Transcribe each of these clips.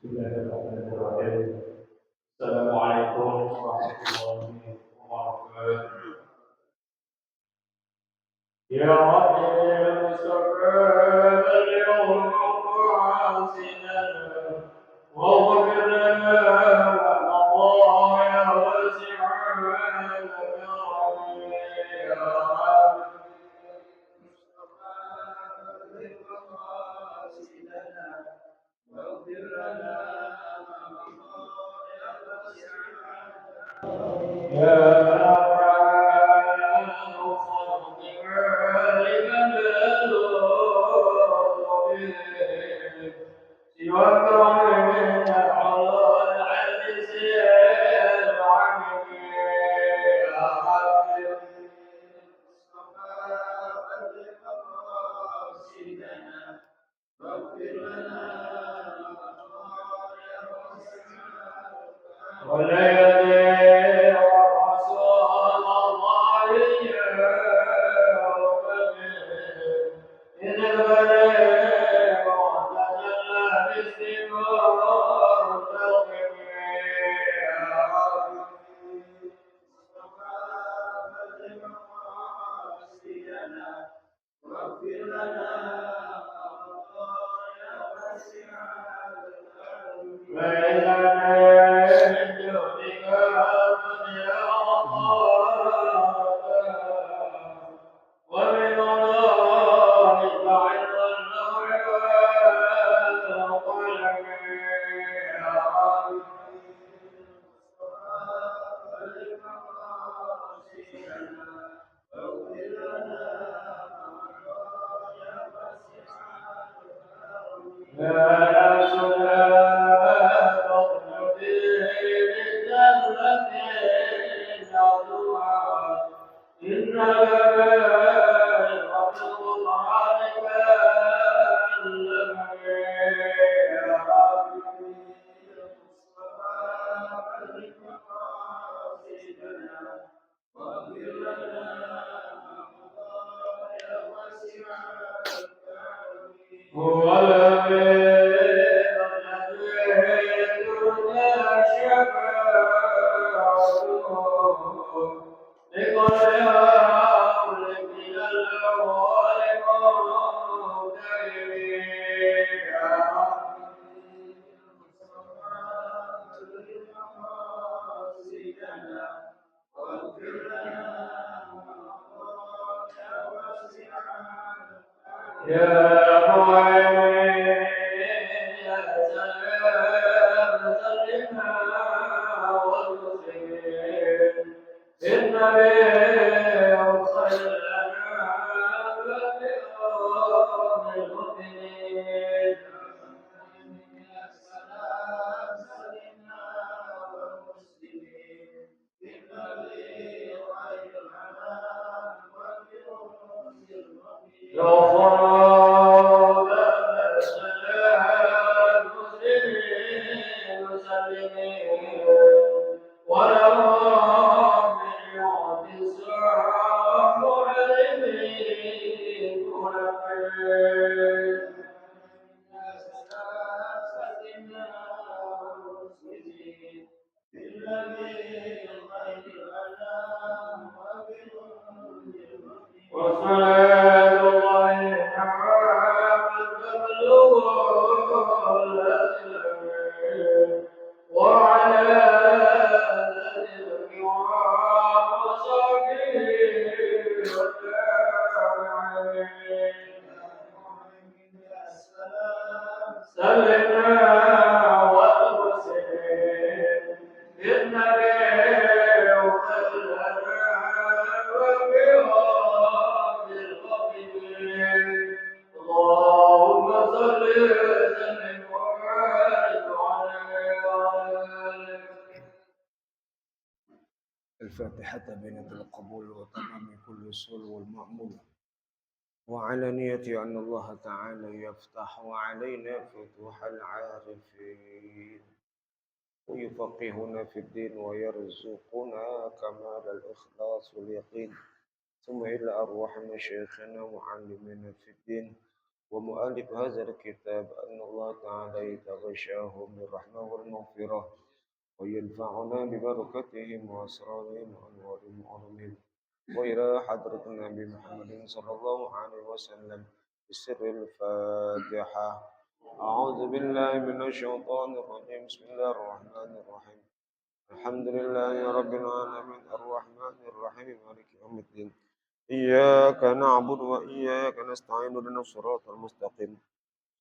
Bismillahirrahmanirrahim. Assalamualaikum warahmatullahi wabarakatuh. Ya Rabbi Mustafa balligh maqasidana waghfir lana wa ya wasi'an ya Rabbi Mustafa balligh maqasidana waghfir lana والليل ورسول الله إن البلاء وتجلى باستمرار تلقي يا رب واغفر لنا هو الذي ترجى شفاعته لكل أمر من الأموال مغترب يا ربي واغفر لنا يا معين يا سلام سلمنا والمسلمين النبي أوصل لنا بأمر المؤمنين يا سلام سلمنا والمسلمين النبي خير الأنام وصلاة الله وعلى آله الكرام وصحبه والتابعين سلمنا والمسلمين بالنبي وخلنا وبرب الغفلين اللهم صل وسلم وبارك عليه. الفاتحة بنية القبول وتمام كل سول والمأمول وعلى نية أن الله تعالى يفتح علينا فتوح العارفين ويفقهنا في الدين ويرزقنا كمال الإخلاص واليقين ثم إلى أرواح مشايخنا ومعلمنا في الدين ومؤلف هذا الكتاب أن الله تعالى يتغشاهم بالرحمة والمغفرة وينفعنا ببركتهم وأسرارهم وأنوارهم وعلومهم وإلى حضرة النبي محمد صلى الله عليه وسلم بسر الفاتحة. أعوذ بالله من الشيطان الرجيم. بسم الله الرحمن الرحيم. الحمد لله رب العالمين الرحمن الرحيم مالك يوم الدين. إياك نعبد وإياك نستعين اهدنا الصراط المستقيم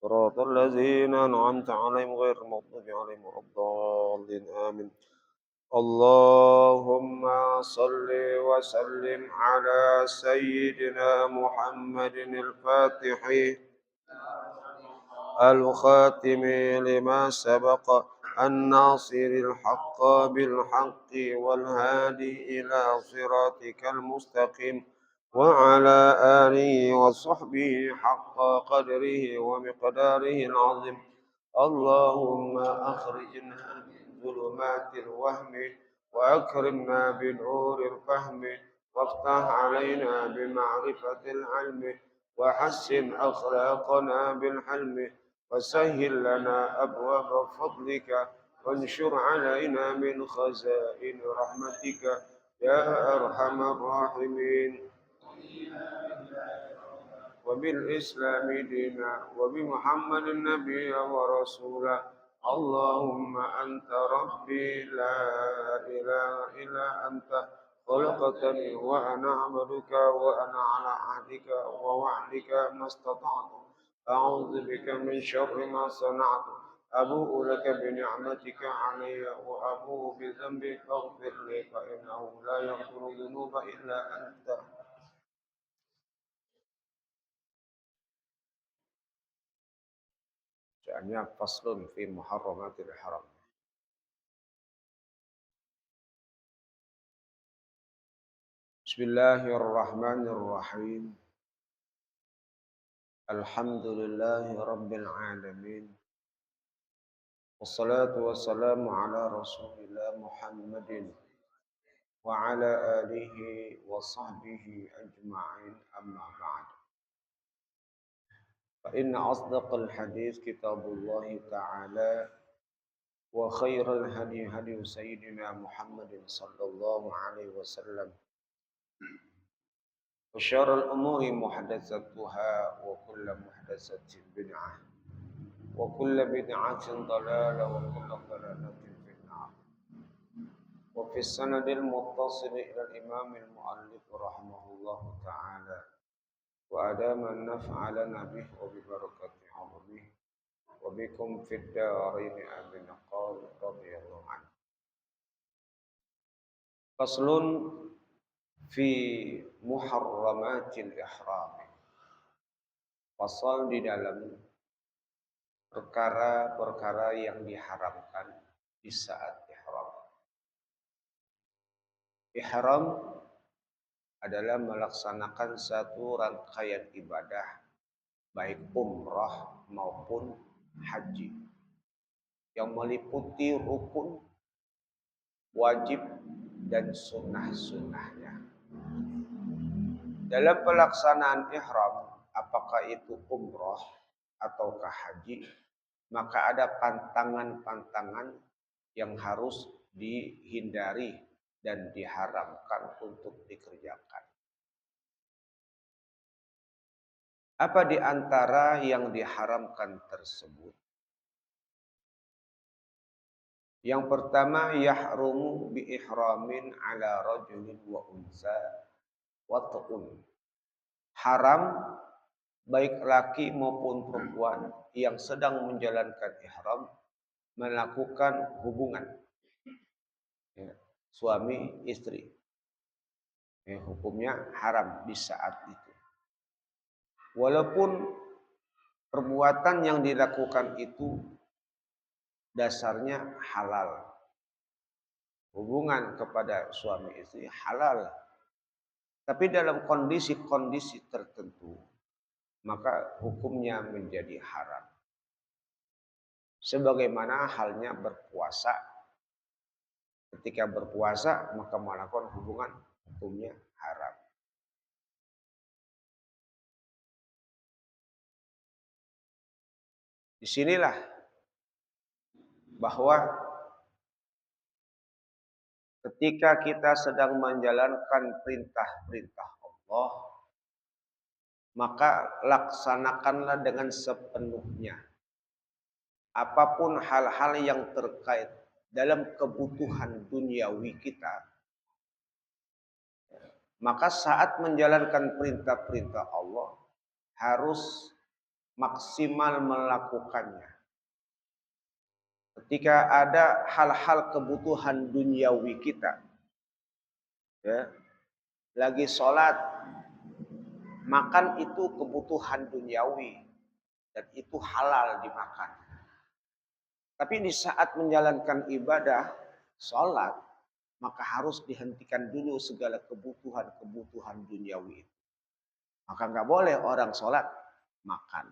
صراط الذين أنعمت عليهم غير المغضوب عليهم ولا الضالين آمين. اللهم صل وسلم على سيدنا محمد الفاتح الخاتم لما سبق الناصر الحق بالحق والهادي إلى صراطك المستقيم وعلى آله وصحبه حق قدره ومقداره العظيم. اللهم أخرجنا من ظلمات الوهم وأكرمنا بنور الفهم وافتح علينا بمعرفة العلم وحسن أخلاقنا بالحلم وسهل لنا أبواب فضلك وانشر علينا من خزائن رحمتك يا أرحم الراحمين. وبالإسلام دينا وبمحمد النبي ورسولا. اللهم أنت ربي لا إله إلا أنت خلقتني وأنا عبدك وأنا على عهدك ووعدك ما استطعت أعوذ بك من شر ما صنعت أبوء لك بنعمتك علي وأبوء بذنبي فاغفر لي فإنه لا يغفر الذنوب إلا أنت. Soalnya faslun fi muharramatil haram. Bismillahirrahmanirrahim. Alhamdulillahi rabbil alamin. Wassalatu wassalamu ala Rasulillah Muhammadin wa ala alihi wa sahbihi ajma'in amma ba'd. Fa inna asdaqal hadis kitabullah ta'ala wa khairal hadi hadi sayyidina Muhammadin sallallahu alaihi wasallam. وشر الأمور محدثاتها وكل محدثة بدعة وكل بدعة ضلالة وكل ضلالة في النار. وفي السند المتصل إلى الإمام المؤلف رحمه الله تعالى وأدام النفع لنا به وببركة عظمه وبكم في الدارين آمين. قال رضي الله عنه. فصل fi muharramatil ihram. Pasal di dalam perkara-perkara yang diharamkan di saat ihram. Ihram adalah melaksanakan satu rangkaian ibadah baik umrah maupun haji yang meliputi rukun, wajib dan sunnah-sunnahnya. Dalam pelaksanaan ihram, apakah itu umrah ataukah haji, maka ada pantangan-pantangan yang harus dihindari dan diharamkan untuk dikerjakan. Apa di antara yang diharamkan tersebut? Yang pertama, yahrumu bi ihramin ala rajulin wa unsa wat'un. Haram baik laki maupun perempuan yang sedang menjalankan ihram melakukan hubungan ya, suami istri. Hukumnya haram di saat itu. Walaupun perbuatan yang dilakukan itu dasarnya halal. Hubungan kepada suami istri halal. Tapi dalam kondisi-kondisi tertentu, maka hukumnya menjadi haram. Sebagaimana halnya berpuasa. Ketika berpuasa, maka melakukan hubungan, hukumnya haram. Disinilah bahwa ketika kita sedang menjalankan perintah-perintah Allah, maka laksanakanlah dengan sepenuhnya. Apapun hal-hal yang terkait dalam kebutuhan duniawi kita, maka saat menjalankan perintah-perintah Allah harus maksimal melakukannya. Ketika ada hal-hal kebutuhan duniawi kita, ya, lagi sholat, makan itu kebutuhan duniawi dan itu halal dimakan. Tapi di saat menjalankan ibadah, sholat, maka harus dihentikan dulu segala kebutuhan-kebutuhan duniawi itu. Maka nggak boleh orang sholat makan.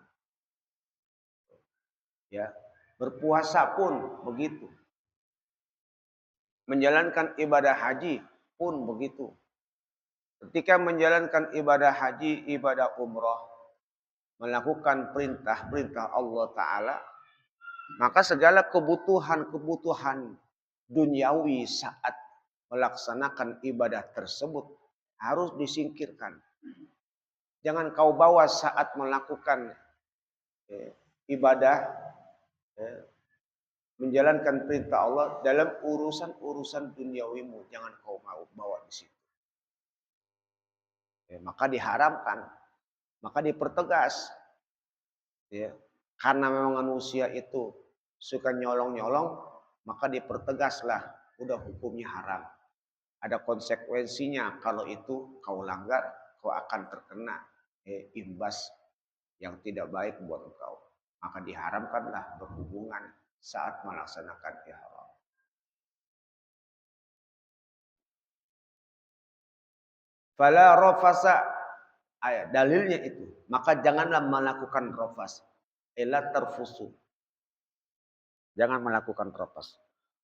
Ya, berpuasa pun begitu. Menjalankan ibadah haji pun begitu. Ketika menjalankan ibadah haji, ibadah umroh, melakukan perintah-perintah Allah Ta'ala, maka segala kebutuhan-kebutuhan duniawi saat melaksanakan ibadah tersebut harus disingkirkan. Jangan kau bawa saat melakukan ibadah, menjalankan perintah Allah dalam urusan-urusan duniawimu. Jangan kau mau bawa di situ. Maka diharamkan, maka dipertegas. Ya, karena memang manusia itu suka nyolong-nyolong, maka dipertegaslah. Udah hukumnya haram. Ada konsekuensinya kalau itu kau langgar, kau akan terkena imbas yang tidak baik buat engkau. Maka diharamkanlah berhubungan saat melaksanakan ihram. Fala rafasa, ayat dalilnya itu. Maka janganlah melakukan rafas. Ela terfusu. Jangan melakukan rafas.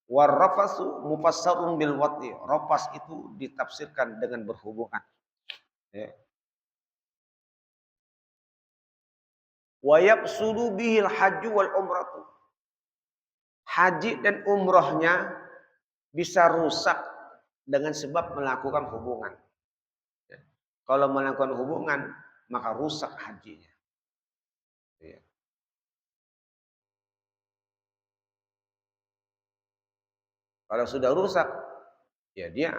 War rafasu mufassarun bil wati. Rafas itu ditafsirkan dengan berhubungan. Ya. Wa yaqsudu bihil hajju wal umratu. Haji dan umrohnya bisa rusak dengan sebab melakukan hubungan. Ya. Kalau melakukan hubungan, maka rusak hajinya. Ya. Kalau sudah rusak, ya dia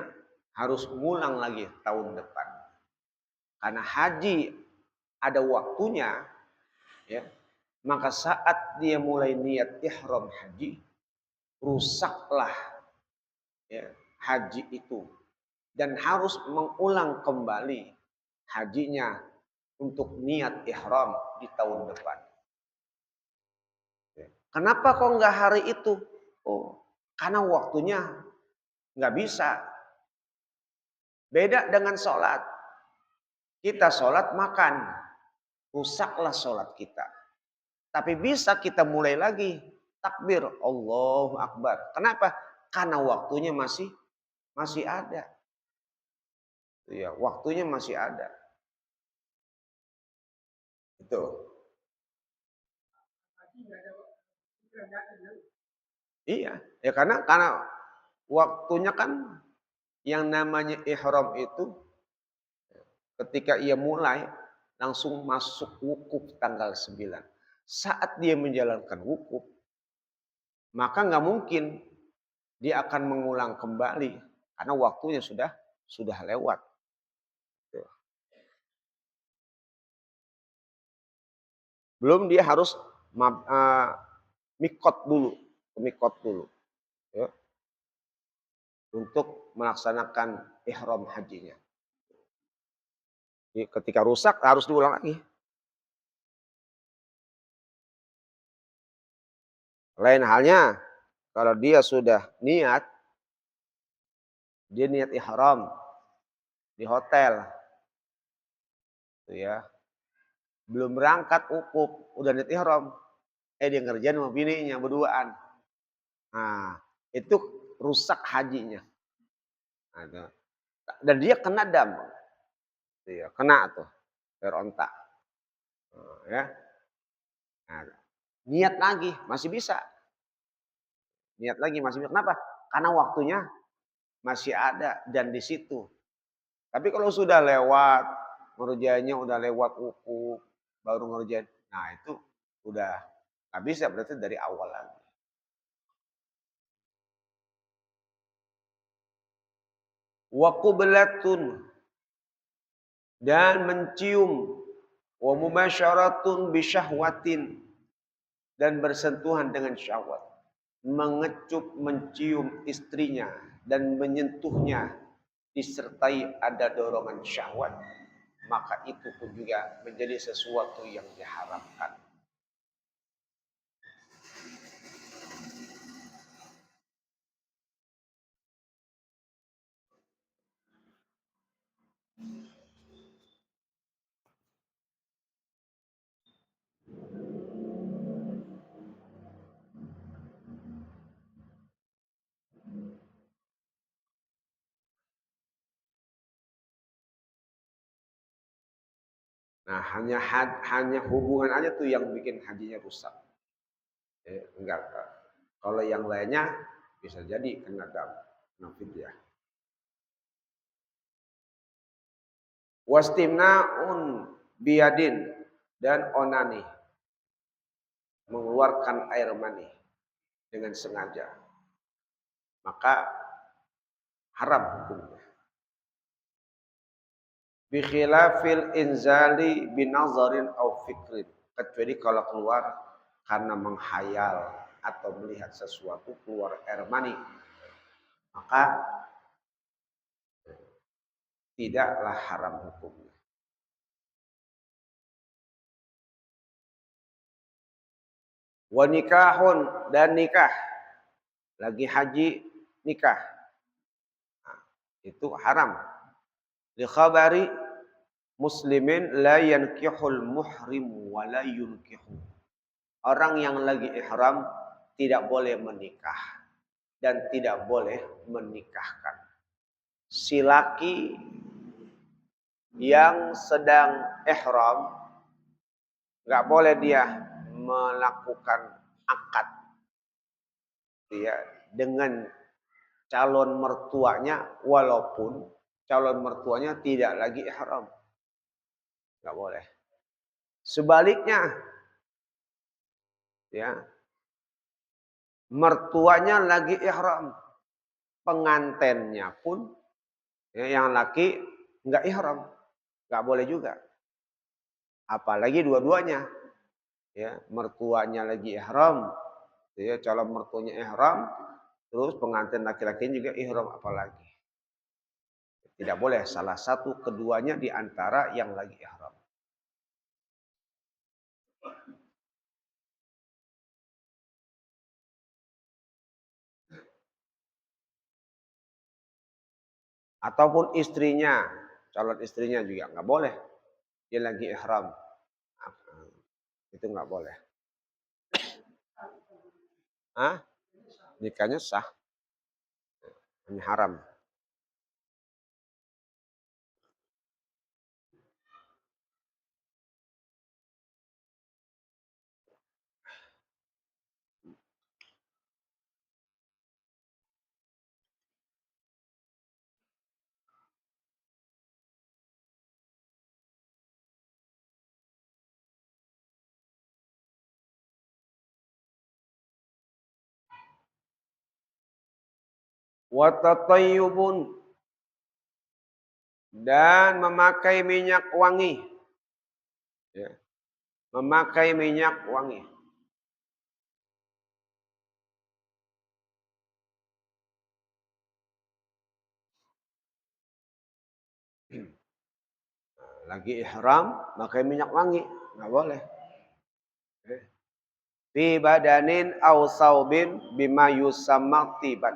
harus ngulang lagi tahun depan. Karena haji ada waktunya, ya. Maka saat dia mulai niat ihram haji, rusaklah ya, haji itu. Dan harus mengulang kembali hajinya untuk niat ihram di tahun depan. Kenapa kok nggak hari itu? Oh, karena waktunya nggak bisa. Beda dengan sholat. Kita sholat makan, rusaklah sholat kita. Tapi bisa kita mulai lagi takbir Allahu Akbar. Kenapa? Karena waktunya masih ada. Ya, waktunya masih ada. Itu. Iya, ya karena waktunya kan yang namanya ihram itu ketika ia mulai langsung masuk wukuf tanggal 9. Saat dia menjalankan wukuf, maka nggak mungkin dia akan mengulang kembali karena waktunya sudah lewat. Belum dia harus mikot dulu, ya, untuk melaksanakan ihram hajinya. Jadi ketika rusak harus diulang lagi. Lain halnya kalau dia sudah niat, dia niat ihram di hotel, ya, belum berangkat wukuf, udah niat ihram, dia ngerjain sama bininya berduaan. Nah, itu rusak hajinya. Nah, dan dia kena dam, ya, kena tuh berontak, ya. Nah, niat lagi, masih bisa. Niat lagi masih bisa. Kenapa? Karena waktunya masih ada dan di situ. Tapi kalau sudah lewat, ngerjainnya udah lewat wuku, baru ngerjain. Nah itu udah nggak bisa, berarti dari awal lagi. Wa qublatun, dan mencium, wa mubasyaratun bisyahwatin, dan bersentuhan dengan syahwat. Mengecup, mencium istrinya dan menyentuhnya disertai ada dorongan syahwat, maka itu pun juga menjadi sesuatu yang diharamkan. Nah, hanya hubungan aja tuh yang bikin hajinya rusak. Enggak. Kalau yang lainnya bisa jadi kena dam, kena fidyah. Wastimnaun biadin, dan onani, mengeluarkan air mani dengan sengaja, maka haram hukumnya. Bi khilafil inzali binazarin au fikrin, kecuali kalau keluar karena menghayal atau melihat sesuatu keluar air mani, maka tidaklah haram hukumnya. Wa nikahun, dan nikah, lagi haji nikah, nah, itu haram. Li khabari muslimin la yankihul muhrim wa la yunkihu. Orang yang lagi ihram tidak boleh menikah dan tidak boleh menikahkan. Si laki yang sedang ihram nggak boleh dia melakukan akad dia dengan calon mertuanya walaupun calon mertuanya tidak lagi ihram. Nggak boleh. Sebaliknya, ya, mertuanya lagi ihram, pengantennya pun ya, yang laki nggak ihram, nggak boleh juga. Apalagi dua-duanya, ya, mertuanya lagi ihram, ya, calon mertuanya ihram, terus pengantin laki-laki juga ihram, apalagi. Tidak boleh salah satu keduanya di antara yang lagi ihram. Ataupun istrinya, calon istrinya juga nggak boleh. Dia lagi ihram. Itu nggak boleh. Hah? Nikahnya sah. Hanya haram. Watatayyubun, dan memakai minyak wangi. Ya. Memakai minyak wangi. Lagi ihram, pakai minyak wangi. Nggak boleh. Fi badanin aw saubin bima yusamma tiban.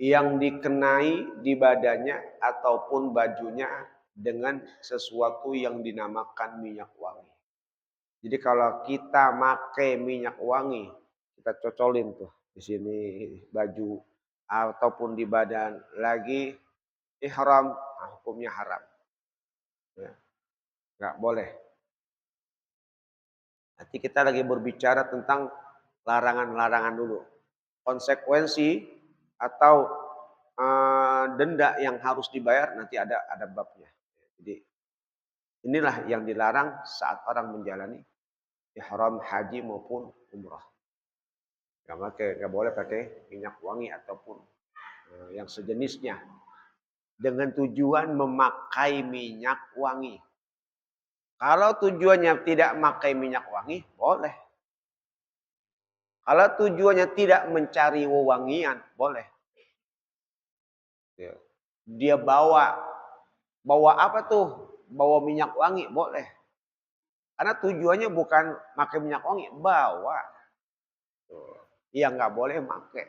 Yang dikenai di badannya ataupun bajunya dengan sesuatu yang dinamakan minyak wangi. Jadi kalau kita pakai minyak wangi, kita cocolin tuh di sini baju ataupun di badan lagi ihram, nah hukumnya haram. Ya, nggak boleh. Nanti kita lagi berbicara tentang larangan-larangan dulu. Konsekuensi atau denda yang harus dibayar nanti ada babnya. Jadi inilah yang dilarang saat orang menjalani ihram haji maupun umrah. Nggak boleh pakai minyak wangi ataupun yang sejenisnya dengan tujuan memakai minyak wangi. Kalau tujuannya tidak memakai minyak wangi, boleh. Kalau tujuannya tidak mencari wewangian, boleh. Ya. Dia bawa apa tuh? Bawa minyak wangi, boleh. Karena tujuannya bukan pakai minyak wangi, bawa. Iya nggak boleh pakai.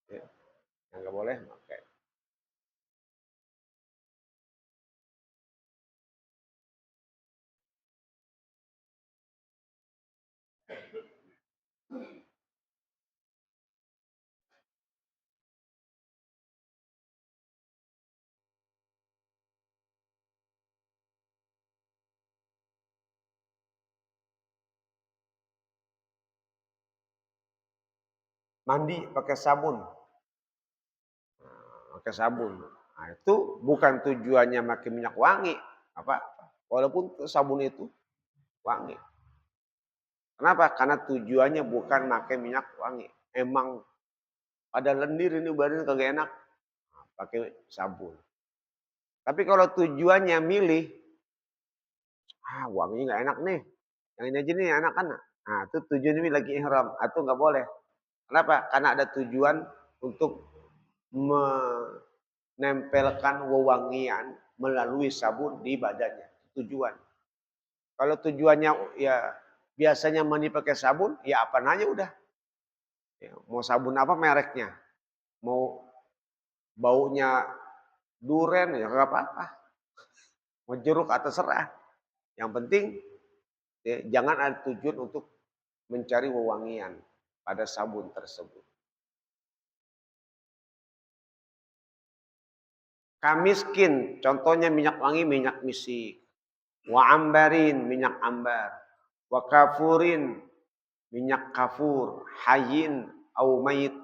Ya. Nggak boleh pakai. Mandi pakai sabun. Pakai sabun. Nah, itu bukan tujuannya pakai minyak wangi. Apa? Walaupun sabun itu wangi. Kenapa? Karena tujuannya bukan pakai minyak wangi. Emang pada lendir ini badan kagak enak, pakai sabun. Tapi kalau tujuannya milih, wanginya nggak enak nih, yang ini aja nih enak kan? Nah itu tujuannya ini lagi ihram, itu nggak boleh. Kenapa? Karena ada tujuan untuk menempelkan wewangian melalui sabun di badannya. Tujuan. Kalau tujuannya ya biasanya mandi pakai sabun, ya apa aja udah. Ya, mau sabun apa mereknya, mau baunya duren ya nggak apa-apa. Mau jeruk atau serah. Yang penting ya, jangan ada tujuan untuk mencari wewangian pada sabun tersebut. Kamiskin, contohnya minyak wangi, minyak misik. Wa ambarin, minyak ambar. Wa kafurin, minyak kafur. Hayin, au mayit.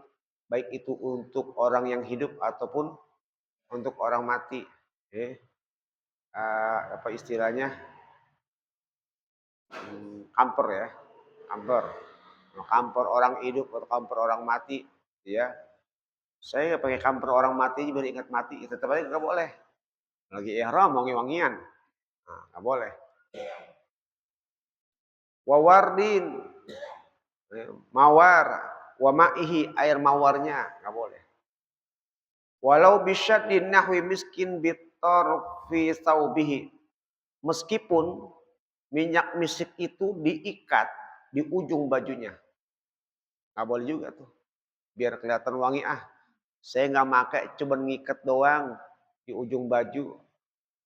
Baik itu untuk orang yang hidup ataupun untuk orang mati. Apa istilahnya? Kamper ya. Kamper. Kamper orang hidup atau kamper orang mati. Ya, saya pakai kamper orang mati biar ingat mati. Tetap aja nggak boleh. Lagi ihram wangi-wangian. Nah, nggak boleh. Wawardin, mawar, wamaihi air mawarnya nggak boleh. Walau bisyadin nahwi miskin bitor fi saubihi. Meskipun minyak misik itu diikat di ujung bajunya. Nggak boleh juga tuh. Biar kelihatan wangi saya nggak pakai, cuma ngikat doang di ujung baju.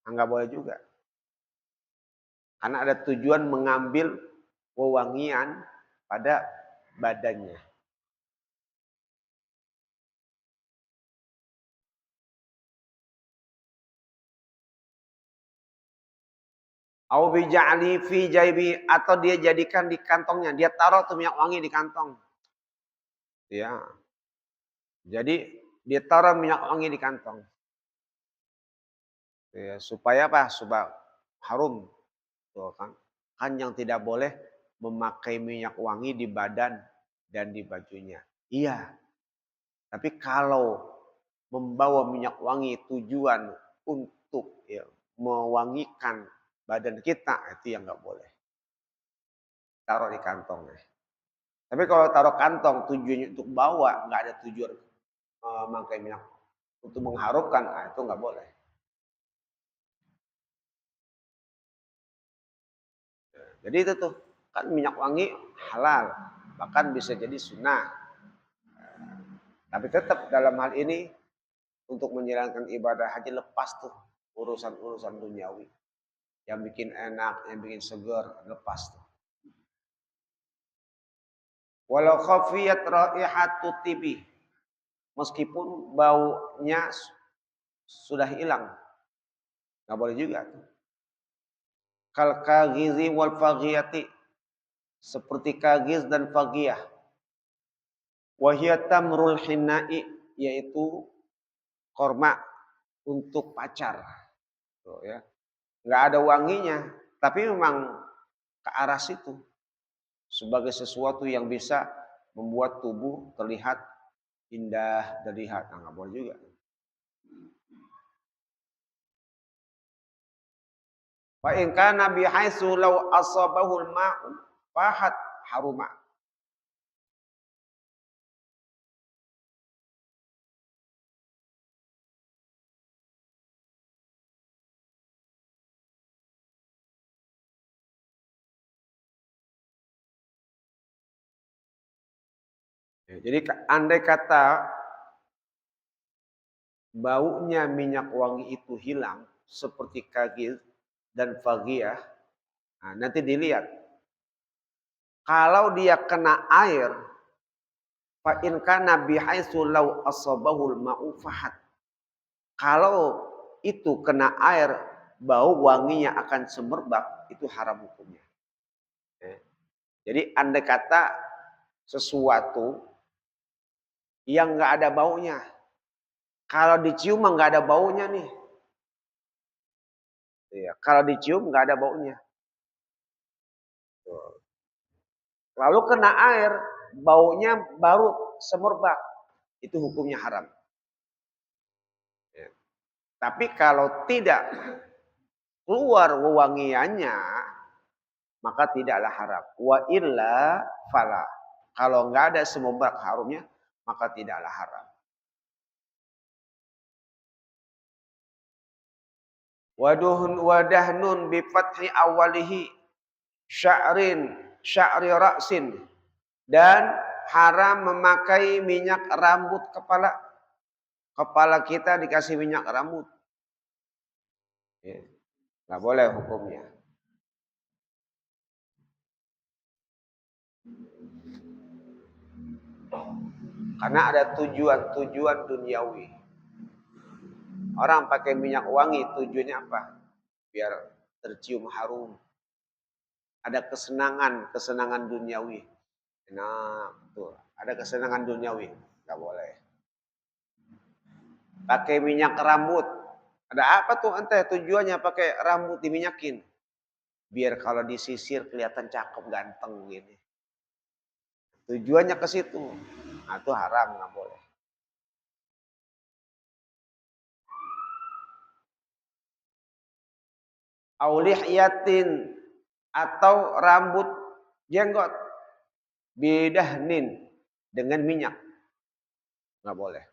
Nggak boleh juga. Karena ada tujuan mengambil wewangian pada badannya. Au bija'li fi jaibi, atau dia jadikan di kantongnya, dia taruh tuh minyak wangi di kantong. Ya. Jadi dia taruh minyak wangi di kantong. Ya, supaya apa? Supaya harum. Tuh kan. Kan yang tidak boleh memakai minyak wangi di badan dan di bajunya. Iya. Tapi kalau membawa minyak wangi tujuan untuk ya, mewangikan badan kita, itu yang nggak boleh. Taruh di kantong. Tapi kalau taruh kantong tujuannya untuk bawa, nggak ada tujuan memakai minyak untuk mengharumkan, itu nggak boleh. Jadi itu tuh kan minyak wangi halal, bahkan bisa jadi sunnah. Tapi tetap dalam hal ini untuk menjalankan ibadah haji lepas tuh urusan-urusan duniawi. Yang bikin enak, yang bikin segar, lepas tuh. Walau khafiyat raihatu tibi. Meskipun baunya sudah hilang. Nggak boleh juga tuh. Kal kagizi wal faghiyati. seperti kagiz dan fagiyah. Wahia tamrul hinai, yaitu korma untuk pacar. Tuh, ya. Nggak ada wanginya, tapi memang ke arah situ. Sebagai sesuatu yang bisa membuat tubuh terlihat indah, terlihat. Nah, nggak boleh juga. Fa in kana bihaitsu law asabahu al-ma'u fahat haruma. Ya, jadi andai kata baunya minyak wangi itu hilang seperti kagil dan fagiyah, nah, nanti dilihat kalau dia kena air, fa in kana bihaitsu law asabahul ma'u fahat. Kalau itu kena air, bau wanginya akan semerbak, itu haram hukumnya. Ya. Jadi andai kata sesuatu yang nggak ada baunya, kalau dicium mah nggak ada baunya nih. Ya, kalau dicium nggak ada baunya. Lalu kena air, baunya baru semerbak, itu hukumnya haram. Ya. Tapi kalau tidak keluar wewangiannya, maka tidaklah haram. Wa illa fala. Kalau nggak ada semerbak harumnya, maka tidaklah haram. Wadahnun bi fathi awalihi sya'ri ra'sin, dan haram memakai minyak rambut kepala. Kepala kita dikasih minyak rambut. Ya, nggak boleh hukumnya. Karena ada tujuan-tujuan duniawi. Orang pakai minyak wangi tujuannya apa? Biar tercium harum. Ada kesenangan duniawi. Nah, tuh, ada kesenangan duniawi. Nggak boleh. Pakai minyak rambut. Ada apa tuh ente tujuannya pakai rambut diminyakin? Biar kalau disisir kelihatan cakep ganteng gini. Tujuannya ke situ. Nah, itu haram, nggak boleh. Aulihiyatin, atau rambut jenggot, bidahnin, dengan minyak. Nggak boleh.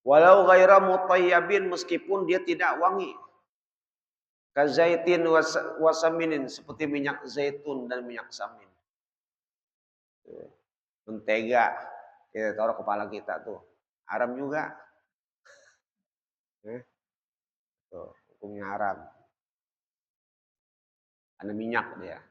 Walau ghaira mutayyabin, meskipun dia tidak wangi. Kazaitin wasaminin, seperti minyak zaitun dan minyak samin. Mentega kita taruh kepala kita tuh haram juga. Tuh, hukumnya haram. Ada minyak dia.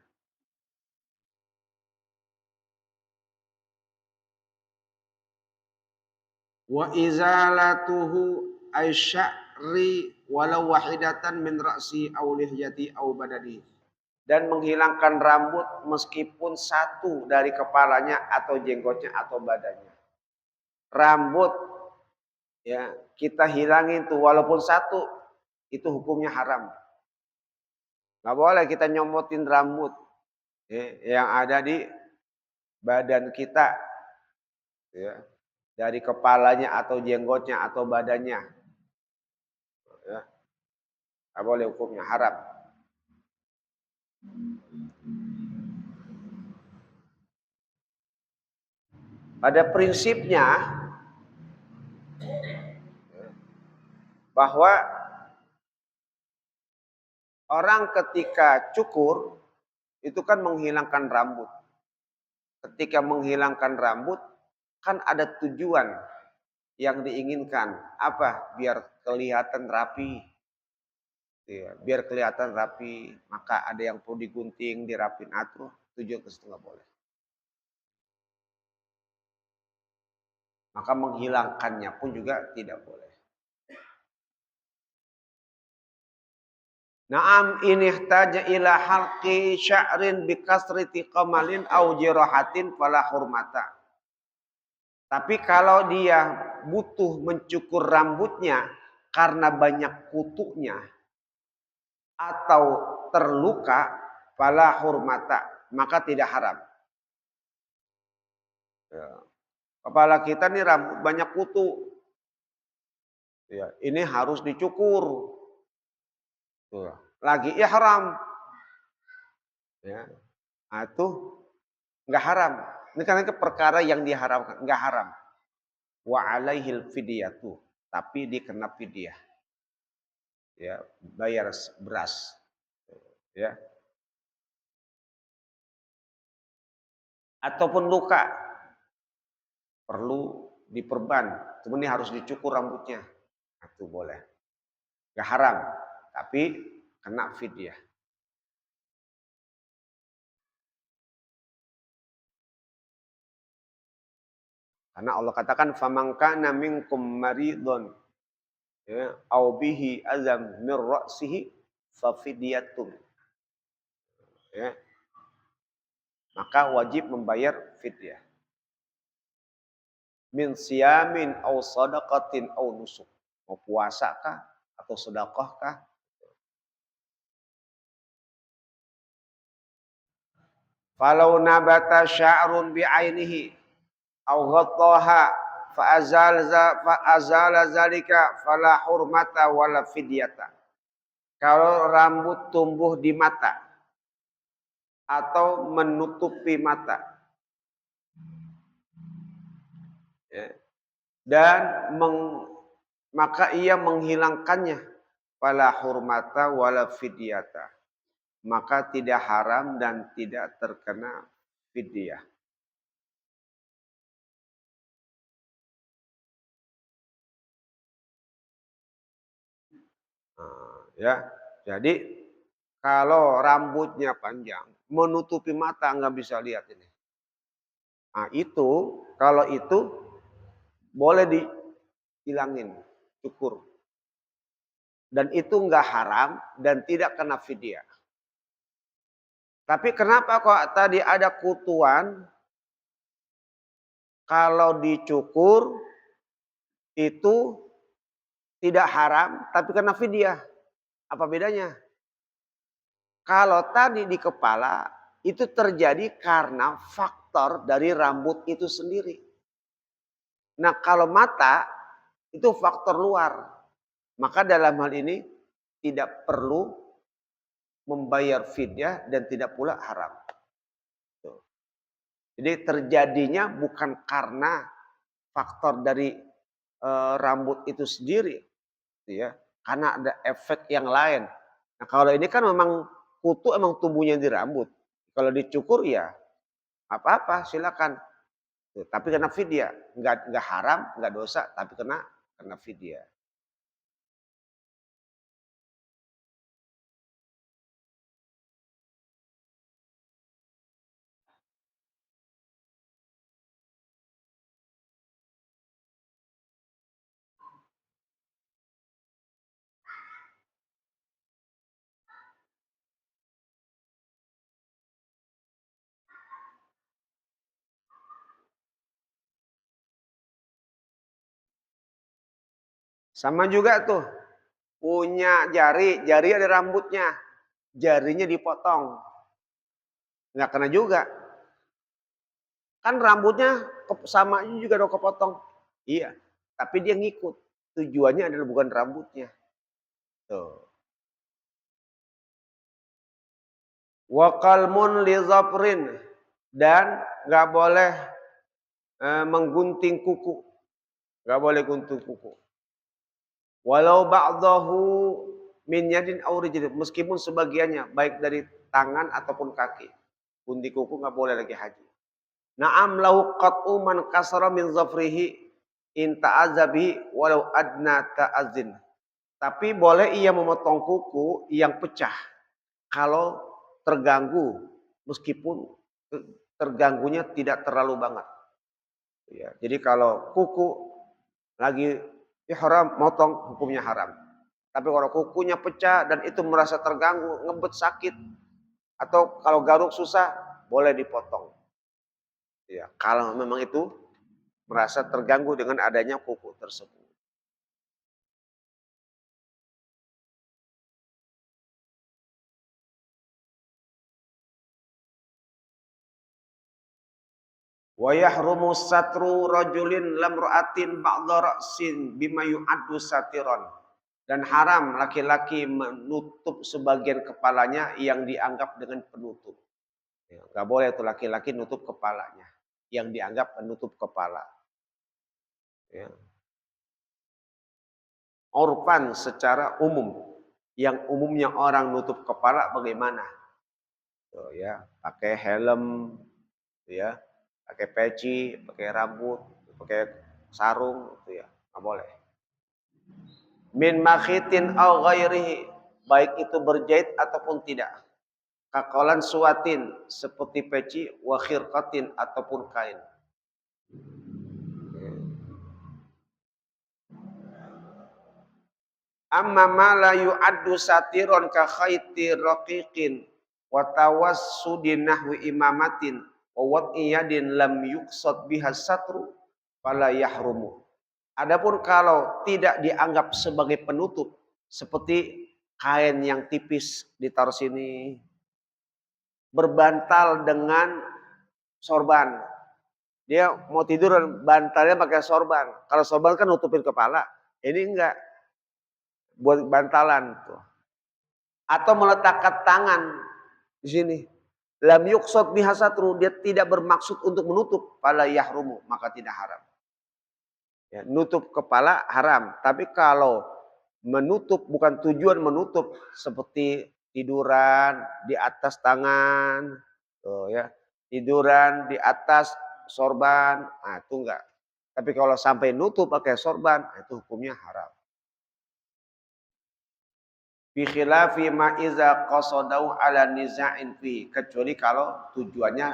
Wa izalatuhu aisya'ri walau wahidatan min ra'si aw lihyati aw badani. Dan menghilangkan rambut meskipun satu dari kepalanya atau jenggotnya atau badannya. Rambut ya kita hilangin tuh walaupun satu, itu hukumnya haram. Nggak boleh kita nyomotin rambut ya, yang ada di badan kita ya, dari kepalanya atau jenggotnya atau badannya ya. Nggak boleh, hukumnya haram. Pada prinsipnya bahwa orang ketika cukur itu kan menghilangkan rambut. Ketika menghilangkan rambut kan ada tujuan yang diinginkan. Apa? Biar kelihatan rapi. Ya, biar kelihatan rapi, maka ada yang perlu digunting, dirapin, atur. Tujuan ke situ nggak boleh. Maka menghilangkannya pun juga tidak boleh. Naam in ihtaja ila halqi sya'rin bi kasrati qamalin aw jirahatin fala hurmata. Tapi kalau dia butuh mencukur rambutnya karena banyak kutunya atau terluka, fala hurmata, maka tidak haram. Ya. Kepala kita nih rambut banyak kutu. Ya, ini harus dicukur. Tuh. Lagi ihram. Ya. Nah, itu enggak haram. Ini karena itu perkara yang diharamkan, enggak haram. Wa alaihil fidyatu, tapi dikena fidyah. Ya, bayar beras. Ya. Ataupun luka perlu diperban, cuma ini harus dicukur rambutnya. Itu boleh. Enggak haram, tapi kena fidyah. Karena Allah katakan famangkana minkum maridun ya au bihi azam min ra'sihi fa fidyatun. Ya. Maka wajib membayar fidyah. Min siyamin au sadaqatin au nusuk. Mau puasa kah atau sedekah kah? Falau nabata sya'run bi'ainihi au ghattaha fa azala zalika fala hurmata wala fidyata. Kalau rambut tumbuh di mata atau menutupi mata ya, dan maka ia menghilangkannya fala hurmata wala fidyata, maka tidak haram dan tidak terkena fidyah. Ya, jadi kalau rambutnya panjang menutupi mata nggak bisa lihat ini. Nah itu kalau itu boleh dihilangin, cukur. Dan itu nggak haram dan tidak kena fidyah. Tapi kenapa kok tadi ada kutuan? Kalau dicukur itu tidak haram tapi kena fidyah. Apa bedanya? Kalau tadi di kepala itu terjadi karena faktor dari rambut itu sendiri. Nah kalau mata itu faktor luar. Maka dalam hal ini tidak perlu membayar fidyah dan tidak pula haram. Jadi terjadinya bukan karena faktor dari rambut itu sendiri, ya, karena ada efek yang lain. Nah kalau ini kan memang kutu emang tumbuhnya di rambut. Kalau dicukur ya apa-apa silakan. Tapi kena fidyah, nggak haram, nggak dosa, tapi kena fidyah. Sama juga tuh, punya jari ada rambutnya, jarinya dipotong, nggak kena juga. Kan rambutnya sama juga dong kepotong. Iya, tapi dia ngikut. Tujuannya adalah bukan rambutnya. Tuh. Wa qalmun li zafrin, dan nggak boleh menggunting kuku. Nggak boleh gunting kuku. Walau ba'dahu min yadin aw rijlin, meskipun sebagiannya baik dari tangan ataupun kaki. Gunting kuku nggak boleh lagi haji. Na'am lahu qat'u man kasara min zafrihi in ta'azabi walau adna ta'azin. Tapi boleh ia memotong kuku yang pecah kalau terganggu, meskipun terganggunya tidak terlalu banget. Ya, jadi kalau kuku lagi ihram motong hukumnya haram. Tapi kalau kukunya pecah dan itu merasa terganggu, ngebet sakit, atau kalau garuk susah, boleh dipotong. Ya, kalau memang itu merasa terganggu dengan adanya kuku tersebut. Wa yahrumu satru rajulin lamra'atin ba'dha ra'sin bima yu'addu satiron. Dan haram laki-laki menutup sebagian kepalanya yang dianggap dengan penutup. Ya, nggak boleh tuh laki-laki nutup kepalanya yang dianggap penutup kepala. Ya. Urfan secara umum, yang umumnya orang nutup kepala bagaimana? Tuh, ya, pakai helm, ya, pakai peci, pakai rambut, pakai sarung, itu ya, nggak boleh. Min makhitin au ghairihi, baik itu berjahit ataupun tidak. Kakolan suatin, seperti peci, wa khirqatin ataupun kain. Amma ma la yu'addu satiron ka khayti raqiqin wa tawassudin nahwi imamatin wa wad'iyadin lam yuqsad biha satru fala yahrumu. Adapun kalau tidak dianggap sebagai penutup seperti kain yang tipis ditaruh sini, berbantal dengan sorban. Dia mau tidur bantalnya pakai sorban. Kalau sorban kan nutupin kepala. Ini enggak, buat bantalan tuh. Atau meletakkan tangan di sini. Lam yuqsad biha satru, dia tidak bermaksud untuk menutup, fala yahrumu, maka tidak haram. Ya, nutup kepala haram, tapi kalau menutup bukan tujuan menutup seperti tiduran di atas tangan, tuh ya, tiduran di atas sorban, nah itu enggak. Tapi kalau sampai nutup pakai sorban, itu hukumnya haram. Bi khilafi ma iza qasadau ala niza'in fi, kecuali kalau tujuannya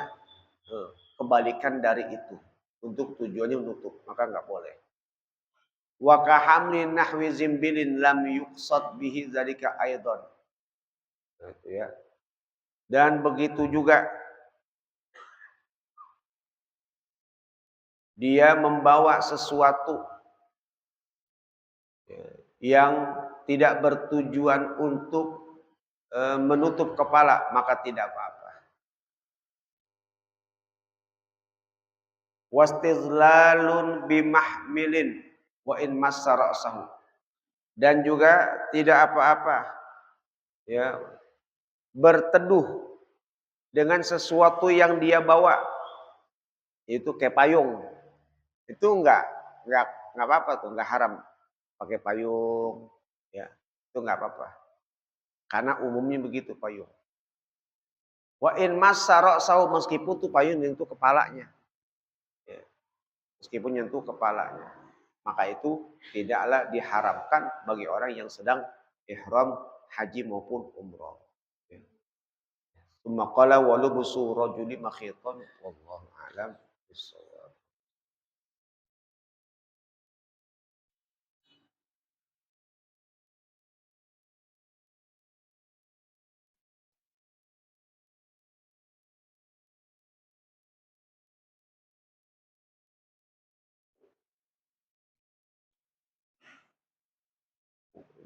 kebalikan dari itu. Untuk tujuannya menutup, maka enggak boleh. Wa kahamli nahwi zimbilin lam yuqsad bihi zalika aidan. Nah, itu ya. Dan begitu juga dia membawa sesuatu yang tidak bertujuan untuk menutup kepala, maka tidak apa-apa. Wastizlalun bimahmilin wa in massa ra'sahu. Dan juga tidak apa-apa ya berteduh dengan sesuatu yang dia bawa. Itu kayak payung. Itu enggak apa-apa tuh, enggak haram pakai payung ya. Itu enggak apa-apa. Karena umumnya begitu payung. Wa in massa ra'sahu, meskipun tuh payung nyentuh kepalanya. Ya. Meskipun nyentuh kepalanya. Maka itu tidaklah diharamkan bagi orang yang sedang ihram haji maupun umrah. Ya. Tsumma qala wa lubusu rajuli makhitan wallahu a'lam bissawab.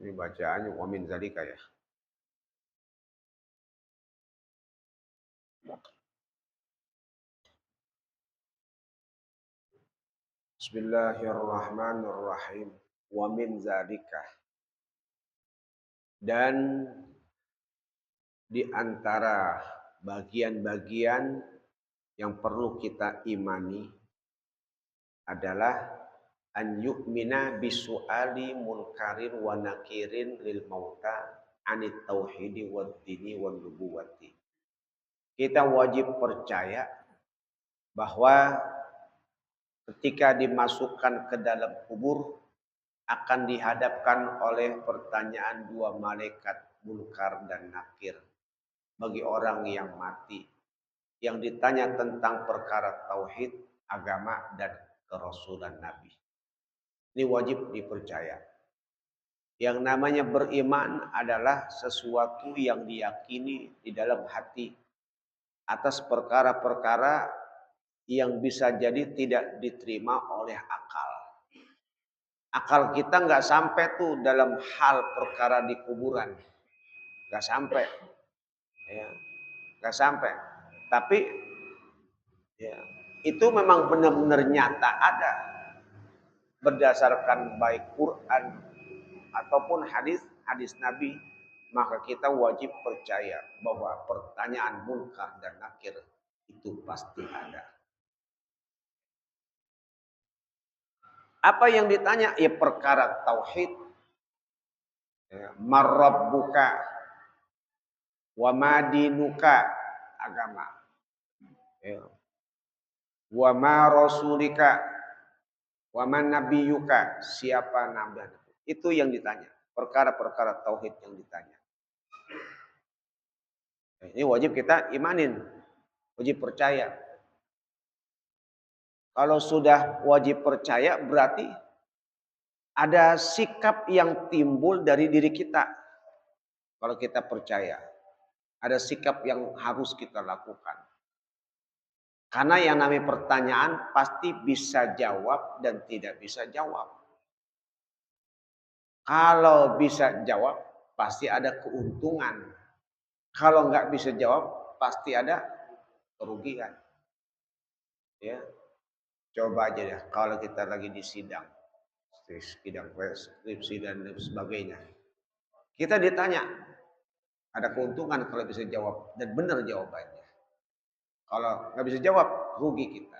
Ini bacaannya wa min zalika ya. Bismillahirrahmanirrahim. Wa min zalika. Dan di antara bagian-bagian yang perlu kita imani adalah an yu'mina bisu'ali munkarin wa nakirin lil mauta anit tauhidi wad dini wan nubuwati. Kita wajib percaya bahwa ketika dimasukkan ke dalam kubur akan dihadapkan oleh pertanyaan dua malaikat munkar dan nakir bagi orang yang mati, yang ditanya tentang perkara tauhid, agama dan kerasulan Nabi. Ini wajib dipercaya. Yang namanya beriman adalah sesuatu yang diyakini di dalam hati atas perkara-perkara yang bisa jadi tidak diterima oleh akal. Akal kita nggak sampai tuh dalam hal perkara di kuburan, nggak sampai, ya, nggak sampai. Tapi ya, itu memang benar-benar nyata ada berdasarkan baik Quran ataupun hadis Nabi, maka kita wajib percaya bahwa pertanyaan munkar dan nakir itu pasti ada. Apa yang ditanya? Ya perkara tauhid. Ya, marrabbuka wa madinuka, agama. Ya. Wa ma rasulika wa man nabiyuka, siapa nabi. Itu yang ditanya. Perkara-perkara tauhid yang ditanya. Ini wajib kita imanin, wajib percaya. Kalau sudah wajib percaya berarti ada sikap yang timbul dari diri kita. Kalau kita percaya, ada sikap yang harus kita lakukan. Karena yang namanya pertanyaan pasti bisa jawab dan tidak bisa jawab. Kalau bisa jawab, pasti ada keuntungan. Kalau nggak bisa jawab, pasti ada kerugian. Ya, coba aja ya, kalau kita lagi di sidang skripsi dan sebagainya. Kita ditanya, ada keuntungan kalau bisa jawab dan benar jawabannya. Kalau nggak bisa jawab, rugi kita.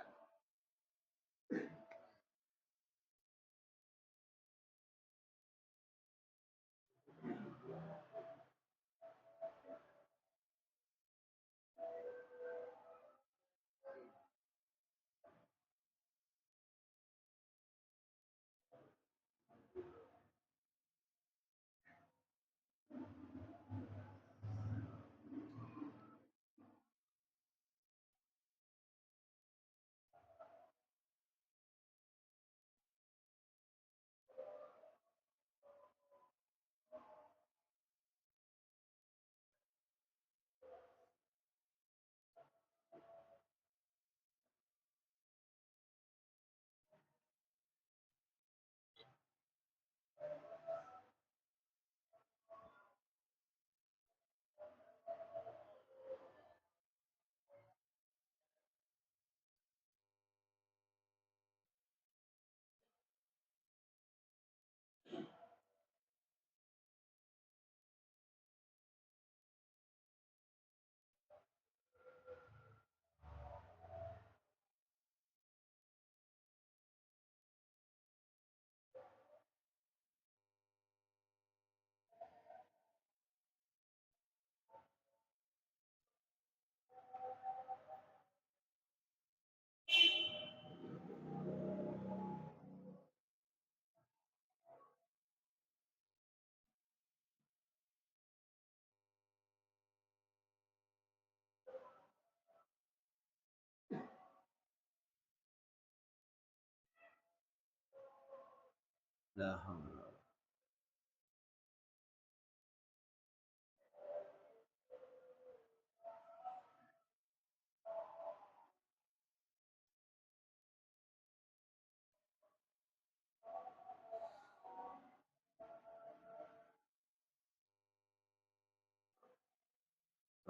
Nah,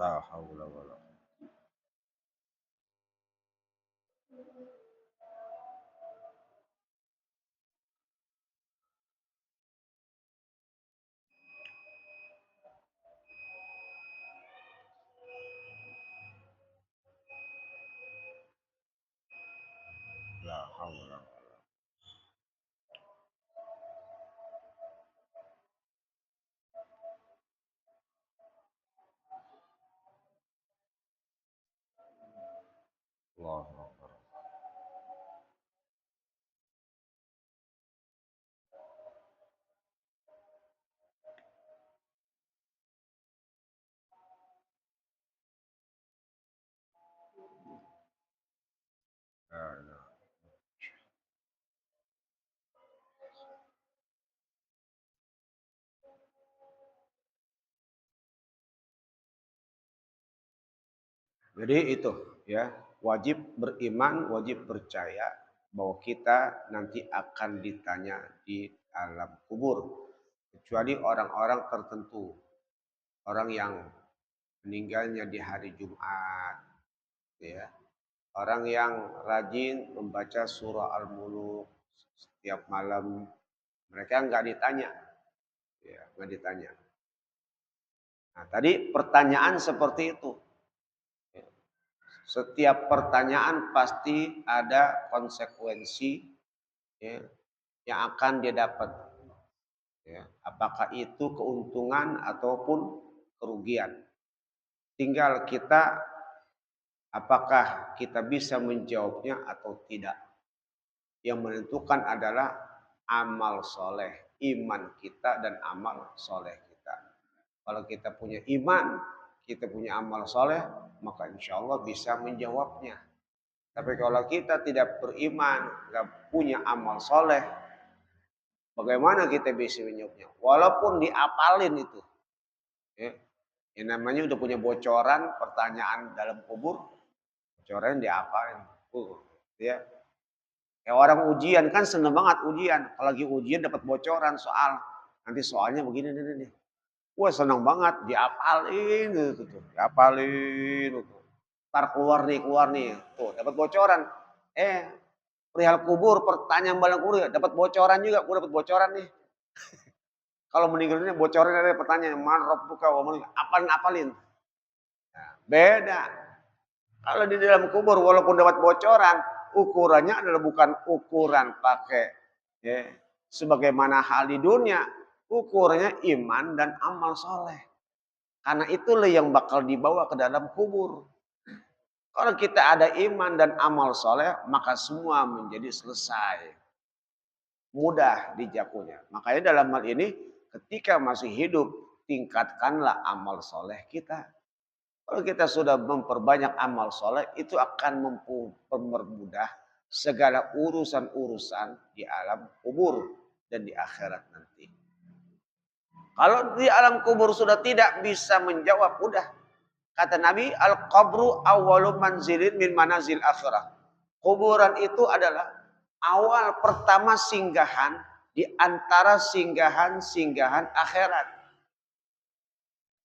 la haula wala la haula. Allahu Akbar. La ilaha. Jadi itu ya, wajib beriman, wajib percaya bahwa kita nanti akan ditanya di alam kubur. Kecuali orang-orang tertentu, orang yang meninggalnya di hari Jumat, ya. Orang yang rajin membaca surah Al-Muluk setiap malam, mereka nggak ditanya, ya, nggak ditanya. Nah, tadi pertanyaan seperti itu. Setiap pertanyaan pasti ada konsekuensi, ya, yang akan dia dapat. Ya. Apakah itu keuntungan ataupun kerugian. Tinggal kita apakah kita bisa menjawabnya atau tidak. Yang menentukan adalah amal soleh, iman kita dan amal soleh kita. Kalau kita punya iman, kita punya amal soleh, maka insya Allah bisa menjawabnya. Tapi kalau kita tidak beriman, nggak punya amal soleh, bagaimana kita bisa menjawabnya? Walaupun diapalin itu, ya, yang namanya udah punya bocoran pertanyaan dalam kubur, bocoran diapalin, ya. Kayak orang ujian kan seneng banget ujian. Kalau lagi ujian dapat bocoran soal, nanti soalnya begini nih. Wah seneng banget diapalin gitu tuh, diapalin gitu. Ntar keluar nih, tuh dapat bocoran. Perihal kubur, pertanyaan balang kubur dapat bocoran juga, gue dapat bocoran nih. Kalau meninggal ini bocoran ada pertanyaan, man rabbuka wa man apalin. Nah, beda. Kalau di dalam kubur walaupun dapat bocoran, ukurannya adalah bukan ukuran pakai ya, sebagaimana hal di dunia, ukurannya iman dan amal soleh. Karena itulah yang bakal dibawa ke dalam kubur. Kalau kita ada iman dan amal soleh, maka semua menjadi selesai. Mudah dijakunya. Makanya dalam hal ini, ketika masih hidup, tingkatkanlah amal soleh kita. Kalau kita sudah memperbanyak amal soleh, itu akan mempermudah segala urusan-urusan di alam kubur dan di akhirat nanti. Kalau di alam kubur sudah tidak bisa menjawab, udah. Kata Nabi, al-qabru awwalu manzilin min manazil akhirah. Kuburan itu adalah awal pertama singgahan di antara singgahan-singgahan akhirat.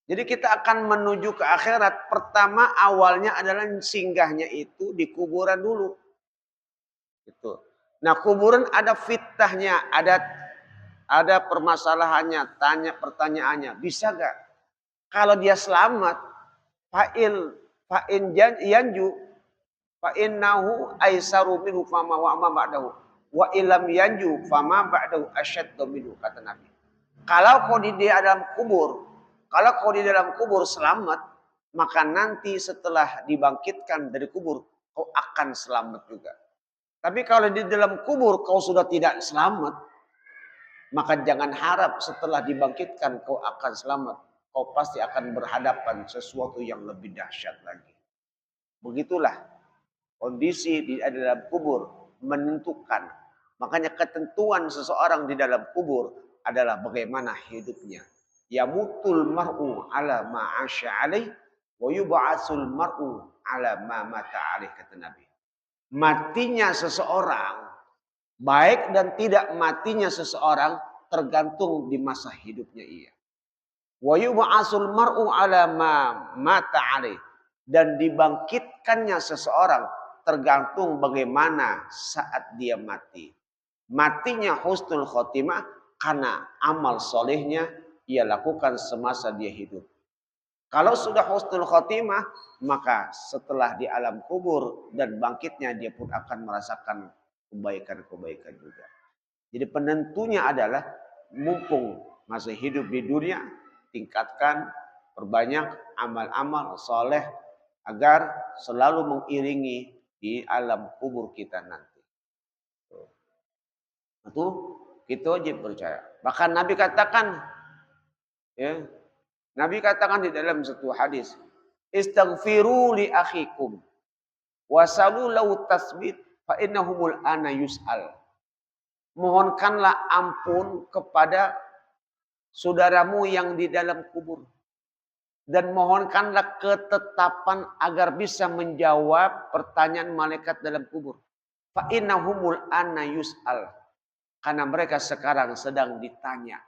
Jadi kita akan menuju ke akhirat. Pertama awalnya adalah singgahnya itu di kuburan dulu. Itu. Nah kuburan ada fitnahnya, ada permasalahannya, tanya pertanyaannya. Bisa gak? Kalau dia selamat, fa'in yanju, fa'innahu aisaru minhu fama wa'ma ba'dahu. Wa ilam yanju fama ba'dahu asyaddu minhu, kata Nabi. Kalau kau di dalam kubur, kalau kau di dalam kubur selamat, maka nanti setelah dibangkitkan dari kubur, kau akan selamat juga. Tapi kalau di dalam kubur kau sudah tidak selamat, maka jangan harap setelah dibangkitkan kau akan selamat. Kau pasti akan berhadapan sesuatu yang lebih dahsyat lagi. Begitulah kondisi di dalam kubur menentukan. Makanya ketentuan seseorang di dalam kubur adalah bagaimana hidupnya. Yamutul mar'u ala ma'asya alaih wa yub'atsul mar'u ala ma mata alaih, kata Nabi. Matinya seseorang, baik dan tidak matinya seseorang tergantung di masa hidupnya ia. Wa yub'atsul mar'u ala ma mata alaih, dan dibangkitkannya seseorang tergantung bagaimana saat dia mati. Matinya husnul khotimah karena amal solehnya ia lakukan semasa dia hidup. Kalau sudah husnul khotimah, maka setelah di alam kubur dan bangkitnya dia pun akan merasakan kebaikan-kebaikan juga. Jadi penentunya adalah mumpung masih hidup di dunia, tingkatkan, perbanyak amal-amal soleh agar selalu mengiringi di alam kubur kita nanti. Itu kita wajib percaya. Bahkan Nabi katakan, ya, Nabi katakan di dalam satu hadis, istaghfiru li akhikum wasalu lau tasbit fa innahumul ana yus'al. Mohonkanlah ampun kepada saudaramu yang di dalam kubur. dan mohonkanlah ketetapan agar bisa menjawab pertanyaan malaikat dalam kubur. Fa innahumul anna yus'al. Karena mereka sekarang sedang ditanya.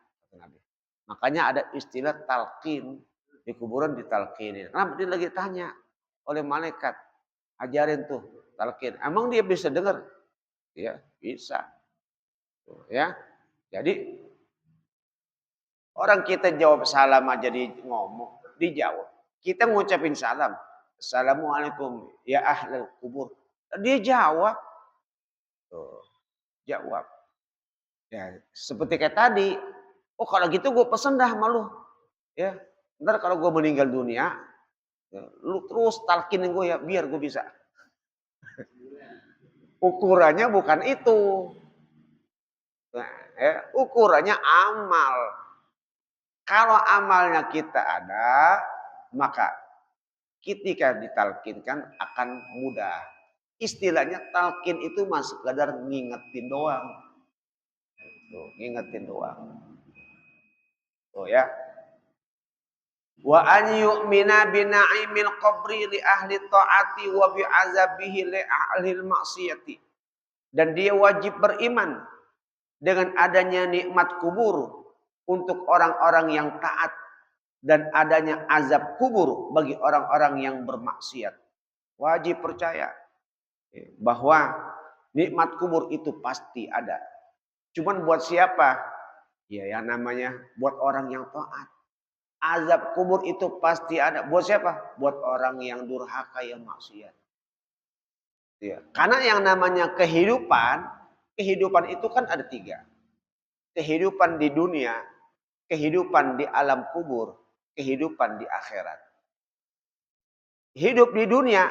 Makanya ada istilah talqin. Di kuburan ditalqinin. Kenapa dia lagi tanya oleh malaikat? Ajarin tuh talqin. Emang dia bisa dengar? Ya, bisa. Ya. Jadi orang kita jawab salam aja ngomong, dijawab. Kita ngucapin salam. Assalamualaikum ya ahlul kubur. Dia jawab. Tuh, jawab. Ya, seperti kayak tadi. Oh kalau gitu gue pesen dah sama lu. Ya, ntar kalau gue meninggal dunia, ya, lu terus talkinin gue ya biar gue bisa. Ukurannya bukan itu. Nah, ya, ukurannya amal. Kalau amalnya kita ada, maka ketika ditalkinkan akan mudah. Istilahnya talkin itu masuk sekadar ngingetin doang. Tuh, ngingetin doang. Tuh ya. Wa an yu'mina bi na'imil qabri li ahli ta'ati wa bi azabihi li ahli maksiyati. Dan dia wajib beriman dengan adanya nikmat kubur untuk orang-orang yang taat dan adanya azab kubur bagi orang-orang yang bermaksiat. Wajib percaya bahwa nikmat kubur itu pasti ada. Cuman buat siapa? Ya yang namanya buat orang yang taat. Azab kubur itu pasti ada. Buat siapa? Buat orang yang durhaka, yang maksiat. Ya. Karena yang namanya kehidupan itu kan ada 3. Kehidupan di dunia, kehidupan di alam kubur, kehidupan di akhirat. Hidup di dunia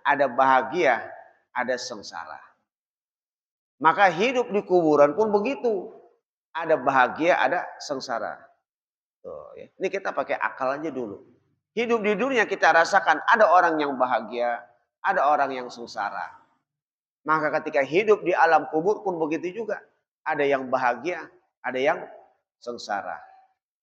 ada bahagia, ada sengsara. Maka hidup di kuburan pun begitu. Ada bahagia, ada sengsara. Tuh, ya. Ini kita pakai akal aja dulu. Hidup di dunia kita rasakan ada orang yang bahagia, ada orang yang sengsara. Maka ketika hidup di alam kubur pun begitu juga. Ada yang bahagia, ada yang sengsara.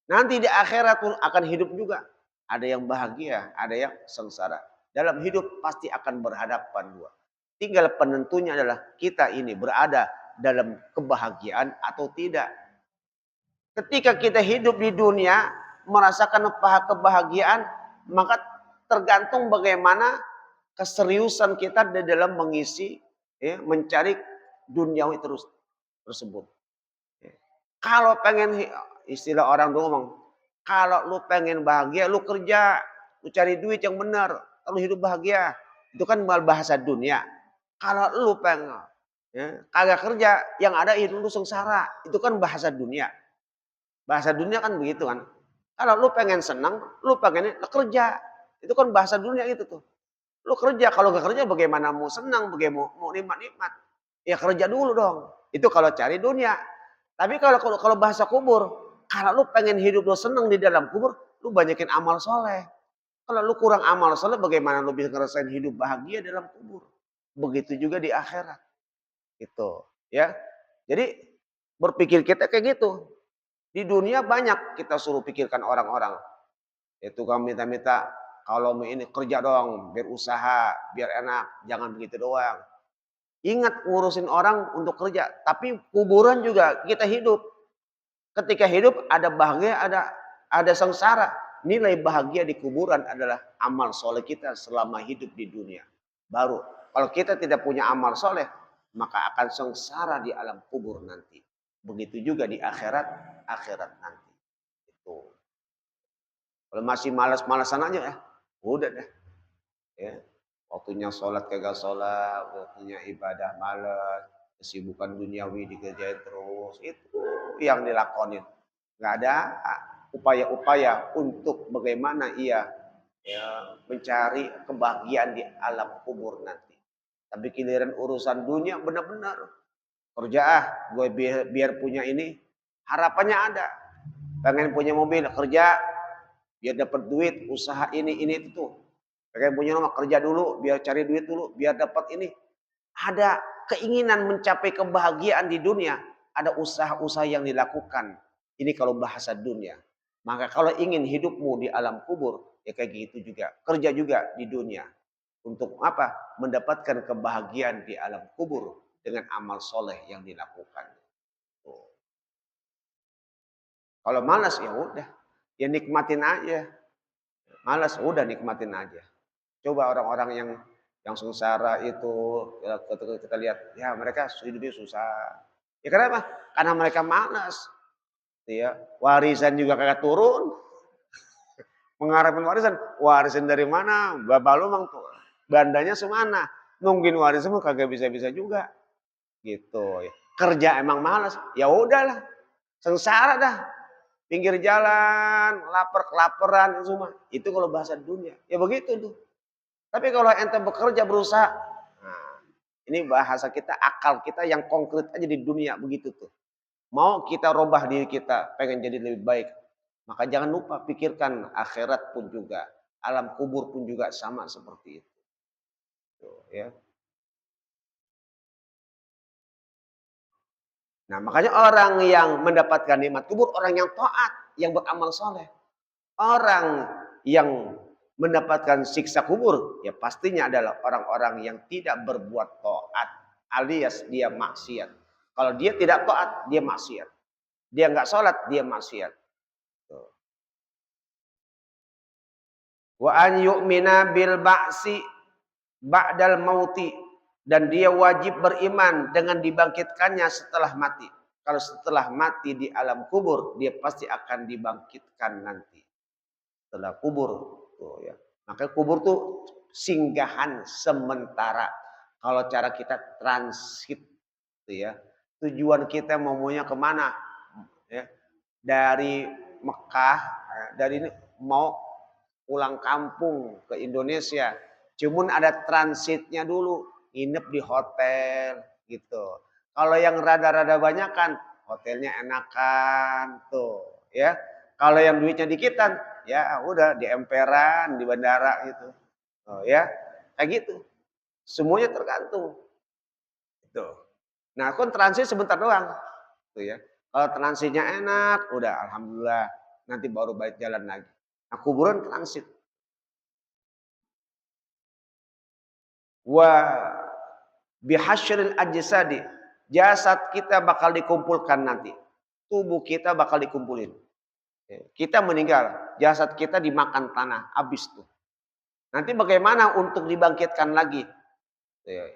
Nanti di akhirat pun akan hidup juga. Ada yang bahagia, ada yang sengsara. Dalam hidup pasti akan berhadapan dua. Tinggal penentunya adalah kita ini berada dalam kebahagiaan atau tidak. Ketika kita hidup di dunia, merasakan kebahagiaan, maka tergantung bagaimana keseriusan kita di dalam mengisi, ya, mencari duniawi tersebut. Ya. Kalau pengen, istilah orang dulu ngomong, kalau lu pengen bahagia, lu kerja, lu cari duit yang benar, lu hidup bahagia. Itu kan bahasa dunia. Kalau lu pengen, ya, kagak kerja, yang ada hidup lu sengsara. Itu kan bahasa dunia. Bahasa dunia kan begitu kan. Kalau lu pengen senang, lu pengen kerja. Itu kan bahasa dunia itu tuh. Lu kerja, kalau gak kerja bagaimana mau senang, bagaimana mau nikmat-nikmat. Ya kerja dulu dong. Itu kalau cari dunia. Tapi kalau bahasa kubur, kalau lu pengen hidup lu senang di dalam kubur, lu banyakin amal soleh. Kalau lu kurang amal soleh, bagaimana lu bisa ngerasain hidup bahagia dalam kubur. Begitu juga di akhirat. Gitu. Ya. Jadi berpikir kita kayak gitu. Di dunia banyak kita suruh pikirkan orang-orang. Itu kami minta-minta kalau mau ini kerja dong, biar usaha, biar enak, jangan begitu doang. Ingat ngurusin orang untuk kerja, tapi kuburan juga kita hidup. Ketika hidup ada bahagia, ada sengsara. Nilai bahagia di kuburan adalah amal soleh kita selama hidup di dunia. Baru kalau kita tidak punya amal soleh, maka akan sengsara di alam kubur nanti. Begitu juga di akhirat nanti. Itu. Kalau masih malas-malasan aja ya, udah deh. Ya. Waktunya sholat kagak sholat, waktunya ibadah malas, kesibukan duniawi dikerjain terus, itu yang dilakonin. Nggak ada upaya-upaya untuk bagaimana ia ya, mencari kebahagiaan di alam kubur nanti. Tapi giliran urusan dunia benar-benar kerja gue biar punya ini, harapannya ada. Pengen punya mobil, kerja biar dapat duit, usaha ini itu. Pengen punya rumah, kerja dulu biar cari duit dulu, biar dapat ini. Ada keinginan mencapai kebahagiaan di dunia, ada usaha-usaha yang dilakukan. Ini kalau bahasa dunia. Maka kalau ingin hidupmu di alam kubur, Ya kayak gitu juga. Kerja juga di dunia. Untuk apa? Mendapatkan kebahagiaan di alam kubur dengan amal soleh yang dilakukan. Tuh. Kalau malas ya udah, ya nikmatin aja. Malas udah nikmatin aja. Coba orang-orang yang sengsara itu ya, kita lihat ya mereka hidupnya susah. Ya kenapa? Karena mereka malas. Ya, warisan juga kagak turun. Mengharapkan warisan dari mana? Bapak lu mang tuh bandanya semana? Nungguin warisan mah kagak bisa-bisa juga. Gitu ya. Kerja emang malas. Ya udahlah. Sengsara dah. Pinggir jalan, lapar kelaparan semua. Itu kalau bahasa dunia. Ya begitu tuh. Tapi kalau ente bekerja berusaha, nah, ini bahasa kita, akal kita yang konkret aja di dunia begitu tuh. Mau kita robah diri kita, pengen jadi lebih baik. Maka jangan lupa pikirkan akhirat pun juga. Alam kubur pun juga sama seperti itu. Tuh, ya. Nah makanya orang yang mendapatkan nikmat kubur, orang yang taat, yang beramal soleh. Orang yang mendapatkan siksa kubur, ya pastinya adalah orang-orang yang tidak berbuat taat, alias dia maksiat. Kalau dia tidak taat, dia maksiat. Dia nggak sholat, dia maksiat. Wa an yu'mina bil ba'si ba'dal mauti, dan dia wajib beriman dengan dibangkitkannya setelah mati. Kalau setelah mati di alam kubur, dia pasti akan dibangkitkan nanti. Setelah kubur tuh ya. Maka kubur tuh singgahan sementara. Kalau cara kita transit tuh ya. Tujuan kita maunya kemana? Ya. Dari Mekah, dari ini mau pulang kampung ke Indonesia. Cuman ada transitnya dulu, nginep di hotel gitu. Kalau yang rada-rada banyak kan hotelnya enakan tuh ya. Kalau yang duitnya dikitan, ya udah di emperan, di bandara gitu. Oh, ya, kayak gitu. Semuanya tergantung. Gitu. Nah, kon transit sebentar doang. Tuh ya. Kalau transitnya enak, udah alhamdulillah. Nanti baru balik jalan lagi. Nah, kuburan transit. Wa bihasyril ajsadi, jasad kita bakal dikumpulkan nanti. Tubuh kita bakal dikumpulin. Kita meninggal, jasad kita dimakan tanah, habis tuh. Nanti bagaimana untuk dibangkitkan lagi?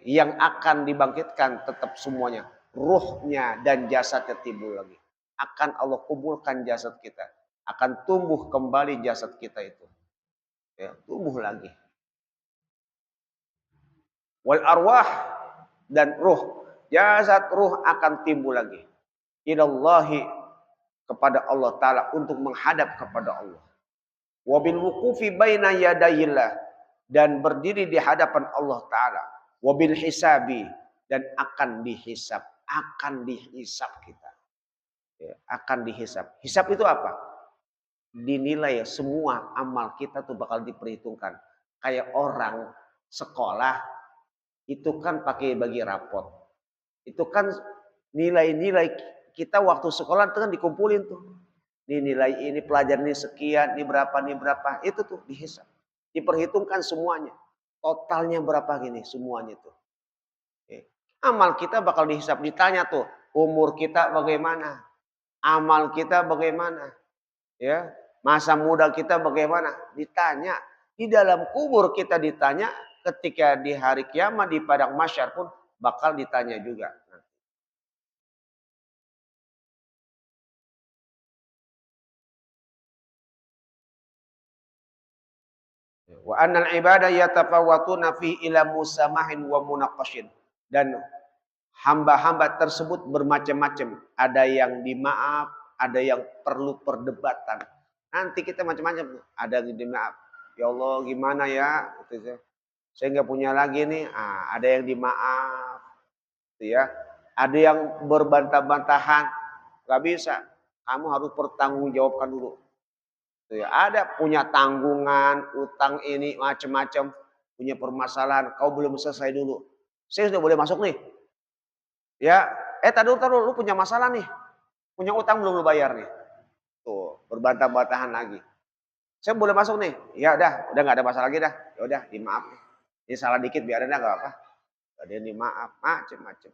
Yang akan dibangkitkan tetap semuanya. Ruhnya dan jasadnya timbul lagi. Akan Allah kumpulkan jasad kita. Akan tumbuh kembali jasad kita itu. Ya, tumbuh lagi. Wal arwah, dan ruh. Jasad ruh akan timbul lagi. Ilallahi, kepada Allah Ta'ala, untuk menghadap kepada Allah. Wabil wukufi baina yadayillah, dan berdiri di hadapan Allah Ta'ala. Wabil hisabi, dan akan dihisab. Akan dihisab kita. Ya, akan dihisab. Hisab itu apa? Dinilai semua amal kita tuh bakal diperhitungkan. Kayak orang sekolah, itu kan pakai bagi rapot. Itu kan nilai-nilai kita waktu sekolah itu kan dikumpulin tuh. Ini nilai ini, pelajaran ini sekian, ini berapa. Itu tuh dihisab. Diperhitungkan semuanya. Totalnya berapa gini semuanya tuh. Oke. Amal kita bakal dihisab, ditanya tuh, umur kita bagaimana? Amal kita bagaimana? Ya, masa muda kita bagaimana? Ditanya. Di dalam kubur kita ditanya, ketika di hari kiamat di padang mahsyar pun bakal ditanya juga. Wa annal ibadah yatafawwatuna fi ila musamahin wa munaqashin. Dan hamba-hamba tersebut bermacam-macam. Ada yang dimaaf, ada yang perlu perdebatan. Nanti kita macam-macam. Ada yang dimaaf. Ya Allah gimana ya? Saya nggak punya lagi nih. Ada yang dimaaf. Ya. Ada yang berbantah-bantahan. Gak bisa. Kamu harus bertanggungjawabkan dulu. Ya, ada punya tanggungan, utang ini macam-macam, punya permasalahan, kau belum selesai dulu. Saya sudah boleh masuk nih. Ya, taruh, lu punya masalah nih. Punya utang belum lu bayar nih. Tuh, berbantah-bantahan lagi. Saya boleh masuk nih. Ya udah nggak ada masalah lagi dah. Ya udah, dimaaf. Ini salah dikit biarin dah nggak apa. Ada yang dimaaf, macem-macem.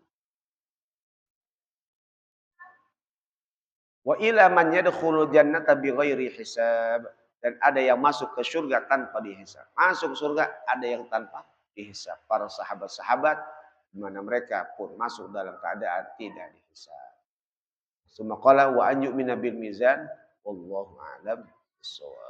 Wa ila man yadkhulul jannata bighairi hisab. Dan ada yang masuk ke surga tanpa dihisab. Masuk surga ada yang tanpa dihisab. Para sahabat-sahabat di mana mereka pun masuk dalam keadaan tidak dihisab. Summa qala wa an yu'mina bil mizan wallahu a'lam bissawab.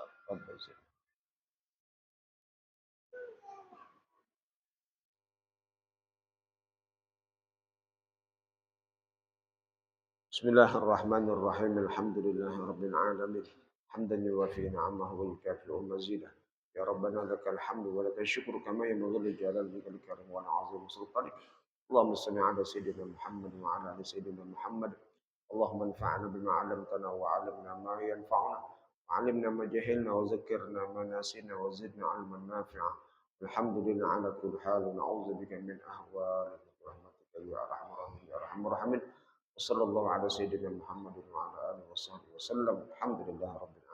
Bismillahirrahmanirrahim. Alhamdulillahirabbil alamin. Hamdan yuwafi ni'amahu wa yukafi'u mazidah. Ya Rabbana lakal hamdu wa lakal syukru kama yanbaghi li jalali wajhika wa 'azimi sultanik. Allahumma shalli 'ala sayyidina Muhammad wa 'ala ali sayyidina Muhammad. Allahumma anfa'na bima 'allamtana wa 'allimna ma yanfa'una. Wa 'allimna ma jahilna wa zakkirna ma nasina wa zidna 'ilman nafi'a. Alhamdulillah 'ala kulli hal. Na'udzu bika min ahwali rahmatika ya arhamar rahimin ya arhamar rahimin. وصلى الله على سيدنا محمد وعلى آله وصحبه وسلم الحمد لله رب العالمين.